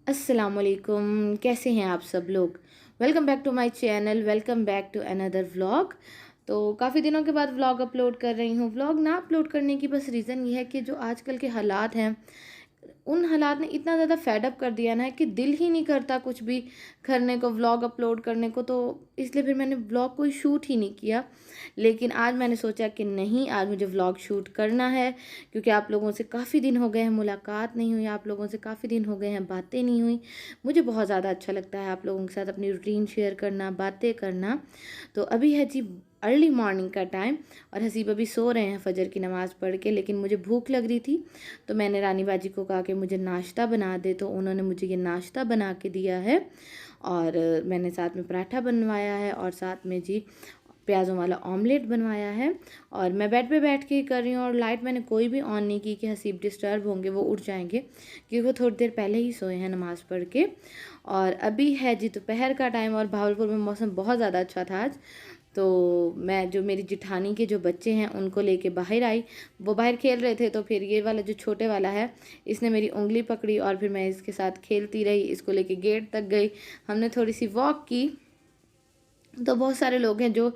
अस्सलामुअलैकुम, कैसे हैं आप सब लोग। Welcome back to my channel, welcome back to another vlog. तो काफ़ी दिनों के बाद व्लॉग अपलोड कर रही हूँ। व्लॉग ना अपलोड करने की बस रीज़न ये है कि जो आजकल के हालात हैं, उन हालात ने इतना ज़्यादा फेड अप कर दिया ना कि दिल ही नहीं करता कुछ भी करने को, व्लॉग अपलोड करने को। तो इसलिए फिर मैंने व्लॉग कोई शूट ही नहीं किया। लेकिन आज मैंने सोचा कि नहीं, आज मुझे व्लॉग शूट करना है, क्योंकि आप लोगों से काफ़ी दिन हो गए हैं मुलाकात नहीं हुई, आप लोगों से काफ़ी दिन हो गए हैं बातें नहीं हुई। मुझे बहुत ज़्यादा अच्छा लगता है आप लोगों के साथ अपनी रूटीन शेयर करना, बातें करना। तो अभी है जी अर्ली मॉर्निंग का टाइम, और हसीब अभी सो रहे हैं फ़जर की नमाज़ पढ़ के। लेकिन मुझे भूख लग रही थी, तो मैंने रानी बाजी को कहा कि मुझे नाश्ता बना दे, तो उन्होंने मुझे ये नाश्ता बना के दिया है। और मैंने साथ में पराठा बनवाया है, और साथ में जी प्याज़ों वाला ऑमलेट बनवाया है। और मैं बेड पे बैठ के ही कर रही हूँ, और लाइट मैंने कोई भी ऑन नहीं की कि हसीब डिस्टर्ब होंगे, वो उठ जाएंगे, क्योंकि वो थोड़ी देर पहले ही सोए हैं नमाज़ पढ़ के। और अभी है जी दोपहर का टाइम, और भावलपुर में मौसम बहुत ज़्यादा अच्छा था आज। तो मैं जो मेरी जिठानी के जो बच्चे हैं उनको लेके बाहर आई। वो बाहर खेल रहे थे, तो फिर ये वाला जो छोटे वाला है, इसने मेरी उंगली पकड़ी, और फिर मैं इसके साथ खेलती रही, इसको लेके गेट तक गई। हमने थोड़ी सी वॉक की। तो बहुत सारे लोग हैं जो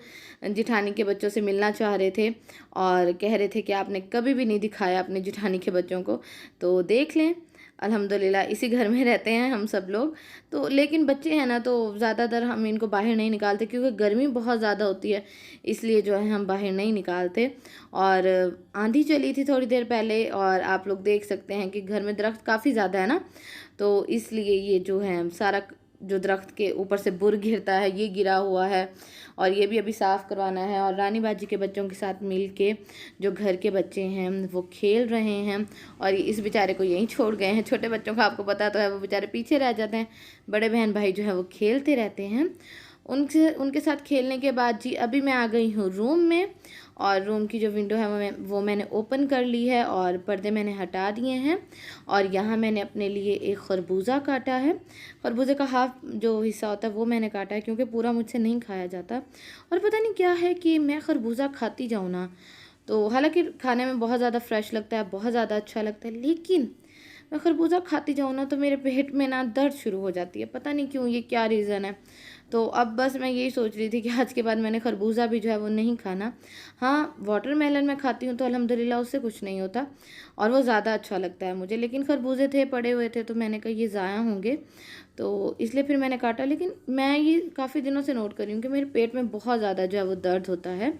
जिठानी के बच्चों से मिलना चाह रहे थे, और कह रहे थे कि आपने कभी भी नहीं दिखाया अपने जिठानी के बच्चों को, तो देख लें। अल्हम्दुलिल्लाह इसी घर में रहते हैं हम सब लोग। तो लेकिन बच्चे हैं ना, तो ज़्यादातर हम इनको बाहर नहीं निकालते, क्योंकि गर्मी बहुत ज़्यादा होती है, इसलिए जो है हम बाहर नहीं निकालते। और आंधी चली थी थोड़ी देर पहले, और आप लोग देख सकते हैं कि घर में दरख्त काफ़ी ज़्यादा है ना, तो इसलिए ये जो है सारा जो दरख्त के ऊपर से बुर गिरता है, ये गिरा हुआ है, और ये भी अभी साफ़ करवाना है। और रानी बाजी के बच्चों के साथ मिल के जो घर के बच्चे हैं वो खेल रहे हैं, और इस बेचारे को यहीं छोड़ गए हैं। छोटे बच्चों का आपको पता तो है, वो बेचारे पीछे रह जाते हैं, बड़े बहन भाई जो है वो खेलते रहते हैं। उनसे उनके साथ खेलने के बाद जी अभी मैं आ गई हूँ रूम में, और रूम की जो विंडो है वो मैंने ओपन कर ली है, और पर्दे मैंने हटा दिए हैं। और यहाँ मैंने अपने लिए एक खरबूजा काटा है। खरबूजे का हाफ जो हिस्सा होता है वो मैंने काटा है, क्योंकि पूरा मुझसे नहीं खाया जाता। और पता नहीं क्या है कि मैं खरबूजा खाती जाऊँ ना, तो हालांकि खाने में बहुत ज़्यादा फ्रेश लगता है, बहुत ज़्यादा अच्छा लगता है, लेकिन मैं खरबूजा खाती जाऊँ ना तो मेरे पेट में ना दर्द शुरू हो जाती है। पता नहीं क्यों, ये क्या रीज़न है। तो अब बस मैं यही सोच रही थी कि आज के बाद मैंने खरबूजा भी जो है वो नहीं खाना। हाँ, वाटरमेलन मैं खाती हूँ तो अल्हम्दुलिल्लाह उससे कुछ नहीं होता, और वो ज़्यादा अच्छा लगता है मुझे। लेकिन खरबूजे थे, पड़े हुए थे, तो मैंने कहा ये ज़ाया होंगे, तो इसलिए फिर मैंने काटा। लेकिन मैं ये काफ़ी दिनों से नोट कर रही हूँ कि मेरे पेट में बहुत ज़्यादा जो है वो दर्द होता है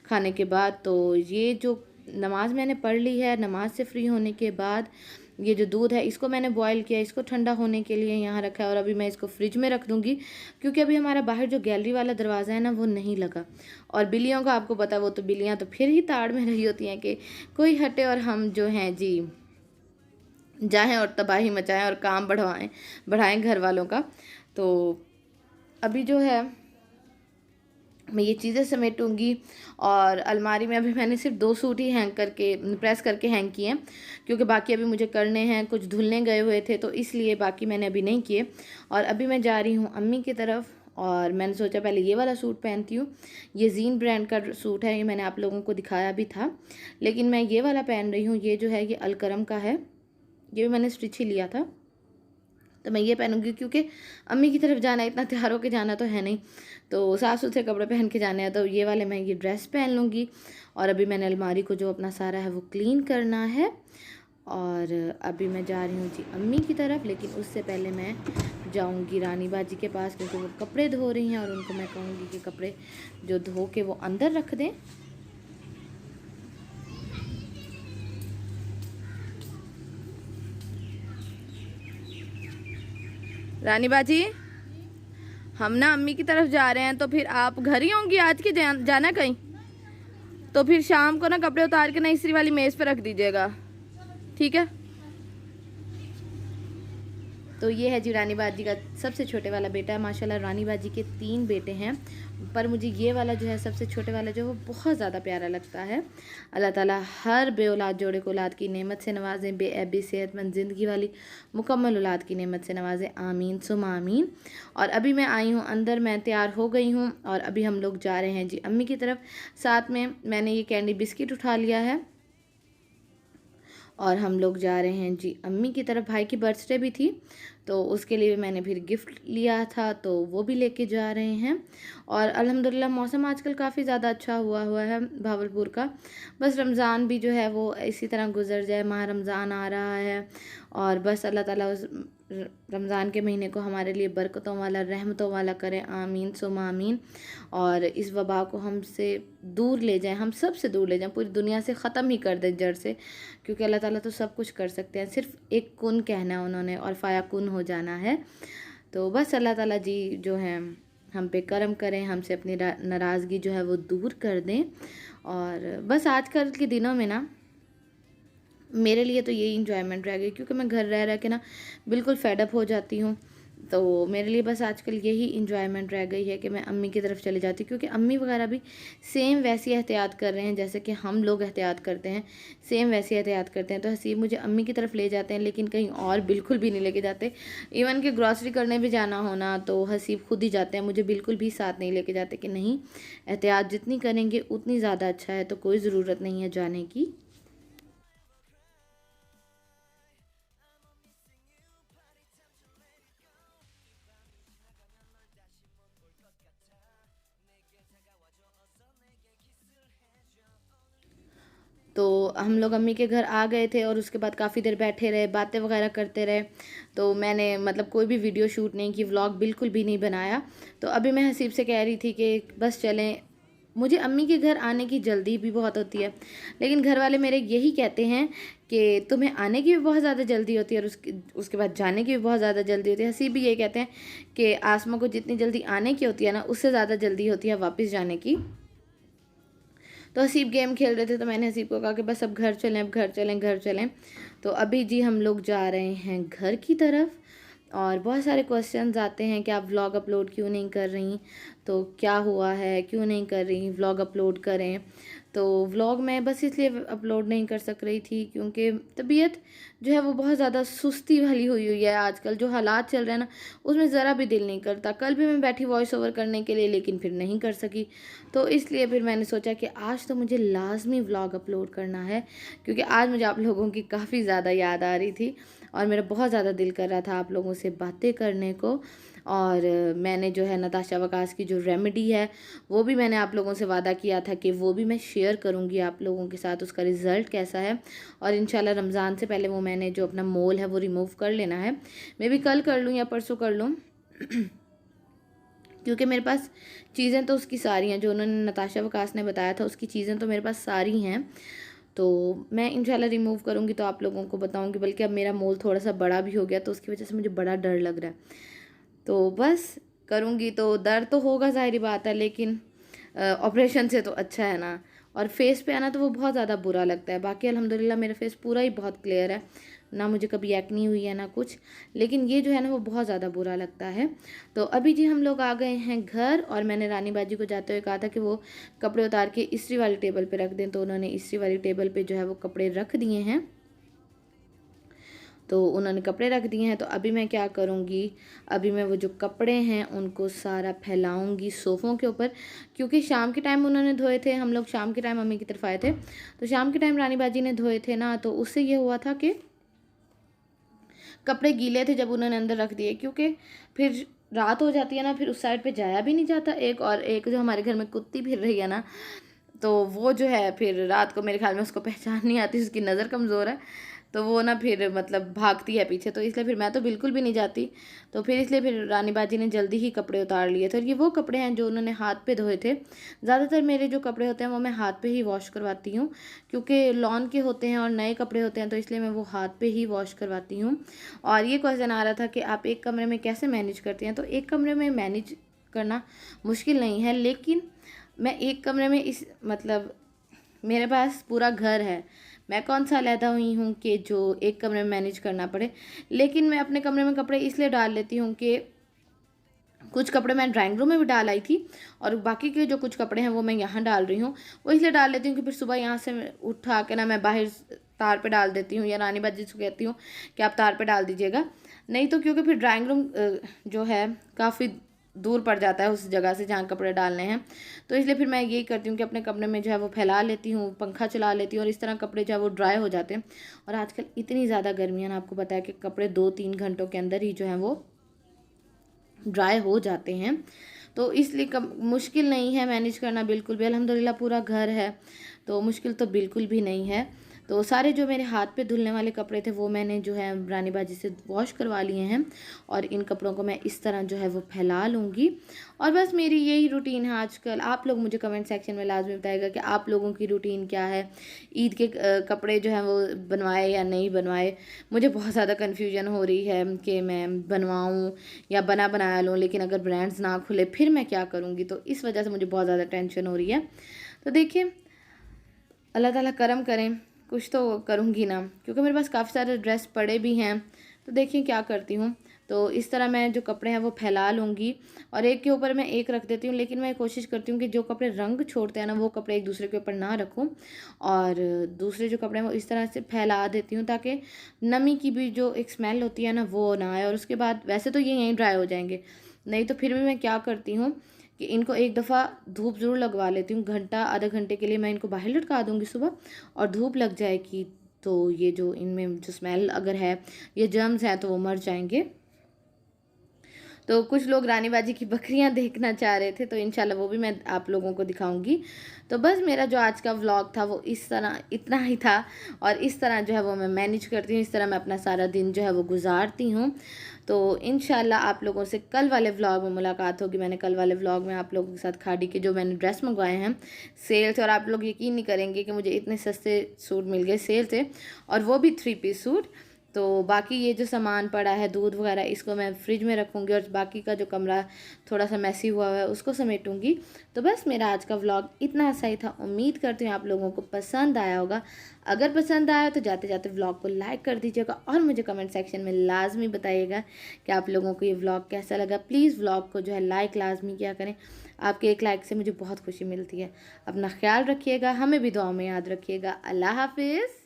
खाने के बाद। तो ये जो नमाज़ मैंने पढ़ ली है, नमाज से फ्री होने के बाद ये जो दूध है इसको मैंने बॉईल किया, इसको ठंडा होने के लिए यहाँ रखा है, और अभी मैं इसको फ्रिज में रख दूँगी, क्योंकि अभी हमारा बाहर जो गैलरी वाला दरवाज़ा है ना वो नहीं लगा। और बिल्लियों का आपको पता है, वो तो बिल्लियाँ तो फिर ही ताड़ में रही होती हैं कि कोई हटे और हम जो हैं जी जाएं और तबाही मचाएं और काम बढ़ाएं घर वालों का। तो अभी जो है मैं ये चीज़ें समेटूंगी। और अलमारी में अभी मैंने सिर्फ 2 सूट ही हैंग करके, प्रेस करके हैंग किए हैं, क्योंकि बाकी अभी मुझे करने हैं, कुछ धुलने गए हुए थे, तो इसलिए बाकी मैंने अभी नहीं किए। और अभी मैं जा रही हूँ अम्मी की तरफ, और मैंने सोचा पहले ये वाला सूट पहनती हूँ। ये जीन ब्रांड का सूट है, ये मैंने आप लोगों को दिखाया भी था, लेकिन मैं ये वाला पहन रही हूँ। ये जो है ये अलकरम का है, ये भी मैंने स्टिच ही लिया था। तो मैं ये पहनूंगी, क्योंकि अम्मी की तरफ जाना है, इतना तैयार होके जाना तो है नहीं, तो साफ़ सुथरे कपड़े पहन के जाने हैं। तो ये वाले मैं ये ड्रेस पहन लूँगी। और अभी मैंने अलमारी को जो अपना सारा है वो क्लीन करना है। और अभी मैं जा रही हूँ जी अम्मी की तरफ, लेकिन उससे पहले मैं जाऊँगी रानी बाजी के पास, क्योंकि वो कपड़े धो रही हैं, और उनको मैं कहूँगी कि कपड़े जो धो के वो अंदर रख दें। रानी बाजी, हम ना अम्मी की तरफ जा रहे हैं, तो फिर आप घर ही होंगी आज के, जाना कहीं? तो फिर शाम को ना कपड़े उतार के ना इस्त्री वाली मेज़ पे रख दीजिएगा, ठीक है? तो ये है जी रानी बाजी का सबसे छोटे वाला बेटा है। माशाल्लाह रानी बाजी के 3 बेटे हैं, पर मुझे ये वाला जो है सबसे छोटे वाला जो है वो बहुत ज़्यादा प्यारा लगता है। अल्लाह ताला हर बे औलाद जोड़े को औलाद की नेमत से नवाजें, बेअबी सेहतमंद ज़िंदगी वाली मुकम्मल औलाद की नेमत से नवाजें, आमीन सुम आमीन। और अभी मैं आई हूँ अंदर, मैं तैयार हो गई हूँ, और अभी हम लोग जा रहे हैं जी अम्मी की तरफ। साथ में मैंने ये कैंडी बिस्किट उठा लिया है, और हम लोग जा रहे हैं जी अम्मी की तरफ। भाई की बर्थडे भी थी, तो उसके लिए मैंने फिर गिफ्ट लिया था, तो वो भी लेके जा रहे हैं। और अल्हम्दुलिल्लाह मौसम आजकल काफ़ी ज़्यादा अच्छा हुआ हुआ है भावलपुर का। बस रमज़ान भी जो है वो इसी तरह गुजर जाए, माह रमज़ान आ रहा है और बस अल्लाह ताला उस रमज़ान के महीने को हमारे लिए बरकतों वाला, रहमतों वाला करें, आमीन सुम्मा आमीन। और इस वबा को हमसे दूर ले जाएं, हम सब से दूर ले जाएं, पूरी दुनिया से ख़त्म ही कर दें जड़ से, क्योंकि अल्लाह ताला तो सब कुछ कर सकते हैं। सिर्फ एक कुन कहना है उन्होंने और फ़ाया कुन हो जाना है। तो बस अल्लाह ताला जी जो है हम पे करम करें, हमसे अपनी नाराज़गी जो है वो दूर कर दें। और बस आजकल के दिनों में ना मेरे लिए तो यही इंजॉयमेंट रह गई, क्योंकि मैं घर रह रह के ना बिल्कुल फेडअप हो जाती हूँ। तो मेरे लिए बस आजकल यही इंजॉयमेंट रह गई है कि मैं अम्मी की तरफ चली जाती हूँ, क्योंकि अम्मी वगैरह भी सेम वैसी एहतियात कर रहे हैं जैसे कि हम लोग एहतियात करते हैं, सेम वैसी एहतियात करते हैं। तो हसीब मुझे अम्मी की तरफ ले जाते हैं, लेकिन कहीं और बिल्कुल भी नहीं लेके जाते। इवन कि ग्रॉसरी करने भी जाना होना तो हसीब खुद ही जाते हैं, मुझे बिल्कुल भी साथ नहीं लेके जाते कि नहीं, एहतियात जितनी करेंगे उतनी ज़्यादा अच्छा है, तो कोई ज़रूरत नहीं है जाने की। तो हम लोग अम्मी के घर आ गए थे और उसके बाद काफ़ी देर बैठे रहे, बातें वगैरह करते रहे। तो मैंने मतलब कोई भी वीडियो शूट नहीं की, व्लॉग बिल्कुल भी नहीं बनाया। तो अभी मैं हसीब से कह रही थी कि बस चलें। मुझे अम्मी के घर आने की जल्दी भी बहुत होती है, लेकिन घर वाले मेरे यही कहते हैं कि तुम्हें आने की भी बहुत ज़्यादा जल्दी होती है और उसके बाद जाने की भी बहुत ज़्यादा जल्दी होती है। हसीब भी ये कहते हैं कि आसमा को जितनी जल्दी आने की होती है ना, उससे ज़्यादा जल्दी होती है वापस जाने की। तो हसीब गेम खेल रहे थे, तो मैंने हसीब को कहा कि बस अब घर चलें, अब घर चलें, घर चलें। तो अभी जी हम लोग जा रहे हैं घर की तरफ। और बहुत सारे क्वेश्चंस आते हैं कि आप व्लॉग अपलोड क्यों नहीं कर रही, तो क्या हुआ है, क्यों नहीं कर रही व्लॉग अपलोड करें। तो व्लॉग मैं बस इसलिए अपलोड नहीं कर सक रही थी क्योंकि तबीयत जो है वो बहुत ज़्यादा सुस्ती वाली हुई हुई है। आजकल जो हालात चल रहे हैं ना, उसमें ज़रा भी दिल नहीं करता। कल भी मैं बैठी वॉइस ओवर करने के लिए, लेकिन फिर नहीं कर सकी। तो इसलिए फिर मैंने सोचा कि आज तो मुझे लाजमी व्लॉग अपलोड करना है, क्योंकि आज मुझे आप लोगों की काफ़ी ज़्यादा याद आ रही थी और मेरा बहुत ज़्यादा दिल कर रहा था आप लोगों से बातें करने को। और मैंने जो है नताशा वकास की जो रेमेडी है वो भी मैंने आप लोगों से वादा किया था कि वो भी मैं शेयर करूँगी आप लोगों के साथ, उसका रिज़ल्ट कैसा है। और इंशाल्लाह रमज़ान से पहले वो मैंने जो अपना मोल है वो रिमूव कर लेना है। मैं भी कल कर लूँ या परसों कर लूँ क्योंकि मेरे पास चीज़ें तो उसकी सारी हैं, जो उन्होंने नताशा वकास ने बताया था उसकी चीज़ें तो मेरे पास सारी हैं। तो मैं इंशाल्लाह रिमूव करूँगी तो आप लोगों को बताऊँगी। बल्कि अब मेरा मोल थोड़ा सा बड़ा भी हो गया, तो उसकी वजह से मुझे बड़ा डर लग रहा है। तो बस करूँगी, तो दर्द तो होगा ज़ाहिर बात है, लेकिन ऑपरेशन से तो अच्छा है ना। और फेस पे आना तो वो बहुत ज़्यादा बुरा लगता है। बाकी अल्हम्दुलिल्लाह मेरा फेस पूरा ही बहुत क्लियर है, ना मुझे कभी एक्नी हुई है ना कुछ, लेकिन ये जो है ना वो बहुत ज़्यादा बुरा लगता है। तो अभी जी हम लोग आ गए हैं घर और मैंने रानी बाजी को जाते हुए कहा था कि वो कपड़े उतार के इस्त्री वाली टेबल पे रख दें, तो उन्होंने इस्त्री वाली टेबल पे जो है वो कपड़े रख दिए हैं। तो उन्होंने कपड़े रख दिए हैं। तो अभी मैं क्या करूँगी, अभी मैं वो जो कपड़े हैं उनको सारा फैलाऊँगी सोफ़ों के ऊपर, क्योंकि शाम के टाइम उन्होंने धोए थे। हम लोग शाम के टाइम मम्मी की तरफ आए थे, तो शाम के टाइम रानी बाजी ने धोए थे ना, तो उससे ये हुआ था कि कपड़े गीले थे जब उन्होंने अंदर रख दिए, क्योंकि फिर रात हो जाती है ना, फिर उस साइड पे जाया भी नहीं जाता। एक जो हमारे घर में कुत्ती फिर रही है ना, तो वो जो है फिर रात को मेरे ख्याल में उसको पहचान नहीं आती, उसकी नज़र कमज़ोर है, तो वो ना फिर मतलब भागती है पीछे। तो इसलिए फिर मैं तो बिल्कुल भी नहीं जाती। तो फिर इसलिए फिर रानी बाजी ने जल्दी ही कपड़े उतार लिए थे। और ये वो कपड़े हैं जो उन्होंने हाथ पे धोए थे। ज़्यादातर मेरे जो कपड़े होते हैं वो मैं हाथ पे ही वॉश करवाती हूँ, क्योंकि लॉन के होते हैं और नए कपड़े होते हैं, तो इसलिए मैं वो हाथ पे ही वॉश करवाती हूँ। और ये क्वेश्चन आ रहा था कि आप एक कमरे में कैसे मैनेज करती हैं। तो एक कमरे में मैनेज करना मुश्किल नहीं है, लेकिन मैं एक कमरे में इस मतलब मेरे पास पूरा घर है, मैं कौन सा अलहदा हुई हूँ कि जो एक कमरे में मैनेज करना पड़े। लेकिन मैं अपने कमरे में कपड़े इसलिए डाल लेती हूँ कि कुछ कपड़े मैं ड्राइंग रूम में भी डाल आई थी और बाकी के जो कुछ कपड़े हैं वो मैं यहाँ डाल रही हूँ। वो इसलिए डाल लेती हूँ कि फिर सुबह यहाँ से उठा के ना मैं बाहर तार पे डाल देती हूँ, या रानी बाजी से कहती हूँ कि आप तार पे डाल दीजिएगा। नहीं तो क्योंकि फिर ड्राइंग रूम जो है काफ़ी दूर पड़ जाता है उस जगह से जहाँ कपड़े डालने हैं। तो इसलिए फिर मैं यही करती हूँ कि अपने कपड़े में जो है वो फैला लेती हूँ, पंखा चला लेती हूँ और इस तरह कपड़े जो है वो ड्राई हो जाते हैं। और आजकल इतनी ज़्यादा गर्मी है ना, आपको पता है कि कपड़े 2-3 घंटों के अंदर ही जो है वो ड्राई हो जाते हैं। तो इसलिए मुश्किल नहीं है मैनेज करना बिल्कुल भी, अल्हम्दुलिल्लाह पूरा घर है, तो मुश्किल तो बिल्कुल भी नहीं है। तो सारे जो मेरे हाथ पे धुलने वाले कपड़े थे वो मैंने जो है रानी बाजी से वॉश करवा लिए हैं और इन कपड़ों को मैं इस तरह जो है वो फैला लूँगी। और बस मेरी यही रूटीन है आजकल। आप लोग मुझे कमेंट सेक्शन में लाजमी बताइएगा कि आप लोगों की रूटीन क्या है, ईद के कपड़े जो हैं वो बनवाए या नहीं बनवाए। मुझे बहुत ज़्यादा कन्फ्यूजन हो रही है कि मैं बनवाऊँ या बना बनाया लूँ, लेकिन अगर ब्रांड्स ना खुले फिर मैं क्या करूँगी, तो इस वजह से मुझे बहुत ज़्यादा टेंशन हो रही है। तो देखिए अल्लाह ताला करम करें, कुछ तो करूँगी ना, क्योंकि मेरे पास काफ़ी सारे ड्रेस पड़े भी हैं। तो देखिए क्या करती हूँ। तो इस तरह मैं जो कपड़े हैं वो फैला लूँगी और एक के ऊपर मैं एक रख देती हूँ, लेकिन मैं कोशिश करती हूँ कि जो कपड़े रंग छोड़ते हैं ना वो कपड़े एक दूसरे के ऊपर ना रखूँ और दूसरे जो कपड़े हैं वो इस तरह से फैला देती हूँ ताकि नमी की भी जो एक स्मेल होती है ना वो ना आए। और उसके बाद वैसे तो ये यहीं ड्राई हो जाएंगे, नहीं तो फिर भी मैं क्या करती हूँ कि इनको एक दफ़ा धूप ज़रूर लगवा लेती हूँ, घंटा आधा घंटे के लिए मैं इनको बाहर लटका दूँगी सुबह और धूप लग जाएगी, तो ये जो इनमें जो स्मेल अगर है, ये जर्म्स हैं तो वो मर जाएंगे। तो कुछ लोग रानी बाजी की बकरियां देखना चाह रहे थे, तो इंशाल्लाह वो भी मैं आप लोगों को दिखाऊंगी। तो बस मेरा जो आज का व्लॉग था वो इस तरह इतना ही था और इस तरह जो है वो मैं मैनेज करती हूँ, इस तरह मैं अपना सारा दिन जो है वो गुजारती हूँ। तो इंशाल्लाह आप लोगों से कल वाले व्लॉग में मुलाकात होगी। मैंने कल वाले व्लॉग में आप लोगों के साथ खाड़ी के जो मैंने ड्रेस मंगवाए हैं सेल से, और आप लोग यकीन नहीं करेंगे कि मुझे इतने सस्ते सूट मिल गए सेल से, और वो भी 3 पीस सूट। तो बाकी ये जो सामान पड़ा है दूध वगैरह इसको मैं फ्रिज में रखूँगी और बाकी का जो कमरा थोड़ा सा मैसी हुआ है उसको समेटूँगी। तो बस मेरा आज का व्लॉग इतना सा ही था। उम्मीद करती हूँ आप लोगों को पसंद आया होगा। अगर पसंद आया तो जाते जाते व्लॉग को लाइक कर दीजिएगा और मुझे कमेंट सेक्शन में लाजमी बताइएगा कि आप लोगों को ये व्लॉग कैसा लगा। प्लीज़ व्लॉग को जो है लाइक लाजमी किया करें, आपके एक लाइक से मुझे बहुत खुशी मिलती है। अपना ख्याल रखिएगा, हमें भी दुआ में याद रखिएगा। अल्लाह हाफिज़।